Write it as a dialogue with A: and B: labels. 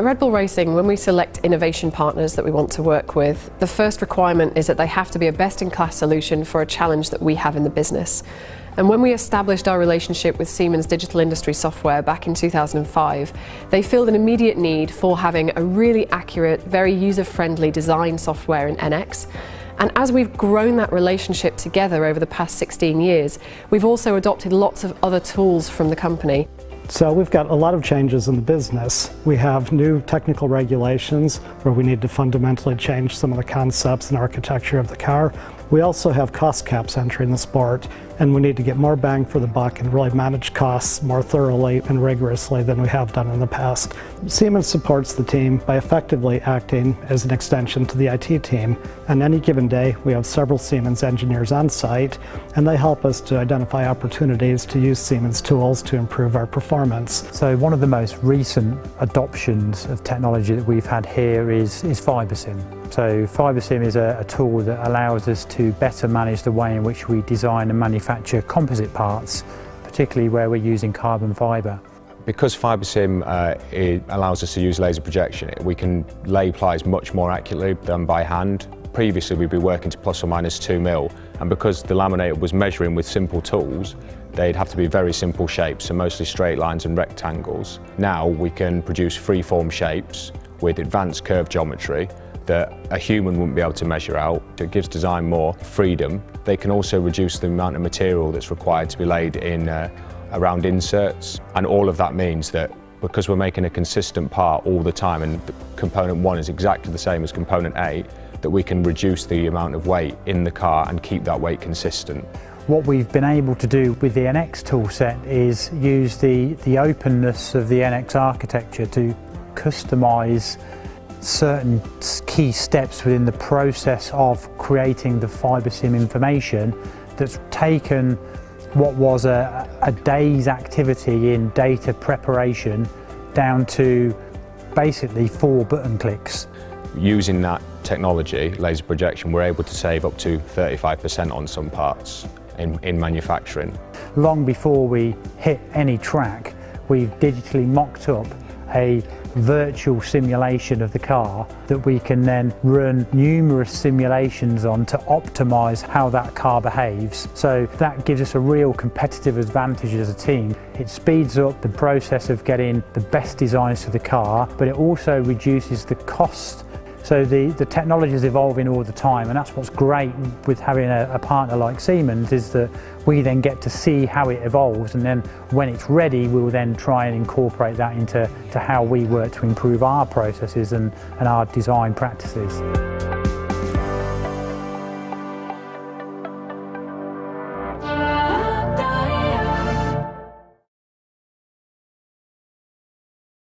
A: At Red Bull Racing, when we select innovation partners that we want to work with, the first requirement is that they have to be a best-in-class solution for a challenge that we have in the business. And when we established our relationship with Siemens Digital Industry Software back in 2005, they filled an immediate need for having a really accurate, very user-friendly design software in NX. And as we've grown that relationship together over the past 16 years, we've also adopted lots of other tools from the company.
B: So we've got a lot of changes in the business. We have new technical regulations where we need to fundamentally change some of the concepts and architecture of the car. We also have cost caps entering the sport, and we need to get more bang for the buck and really manage costs more thoroughly and rigorously than we have done in the past. Siemens supports the team by effectively acting as an extension to the IT team. On any given day, we have several Siemens engineers on site, and they help us to identify opportunities to use Siemens tools to improve our performance.
C: So one of the most recent adoptions of technology that we've had here is FiberSim. So FiberSim is a tool that allows us to better manage the way in which we design and manufacture composite parts, particularly where we're using carbon fibre.
D: Because FiberSim it allows us to use laser projection, we can lay plies much more accurately than by hand. Previously we'd be working to plus or minus 2 mil, and because the laminator was measuring with simple tools, they'd have to be very simple shapes, so mostly straight lines and rectangles. Now we can produce freeform shapes with advanced curve geometry that a human wouldn't be able to measure out. It gives design more freedom. They can also reduce the amount of material that's required to be laid in around inserts, and all of that means that because we're making a consistent part all the time and component 1 is exactly the same as component 8, that we can reduce the amount of weight in the car and keep that weight consistent.
C: What we've been able to do with the NX toolset is use the openness of the NX architecture to customise certain key steps within the process of creating the FiberSim information that's taken what was a day's activity in data preparation down to basically 4 button clicks.
D: Using that technology, laser projection, we're able to save up to 35% on some parts in manufacturing.
C: Long before we hit any track, we've digitally mocked up a virtual simulation of the car that we can then run numerous simulations on to optimise how that car behaves. So that gives us a real competitive advantage as a team. It speeds up the process of getting the best designs to the car, but it also reduces the cost. So the technology is evolving all the time, and that's what's great with having a partner like Siemens, is that we then get to see how it evolves, and then when it's ready we'll then try and incorporate that into how we work to improve our processes and our design practices.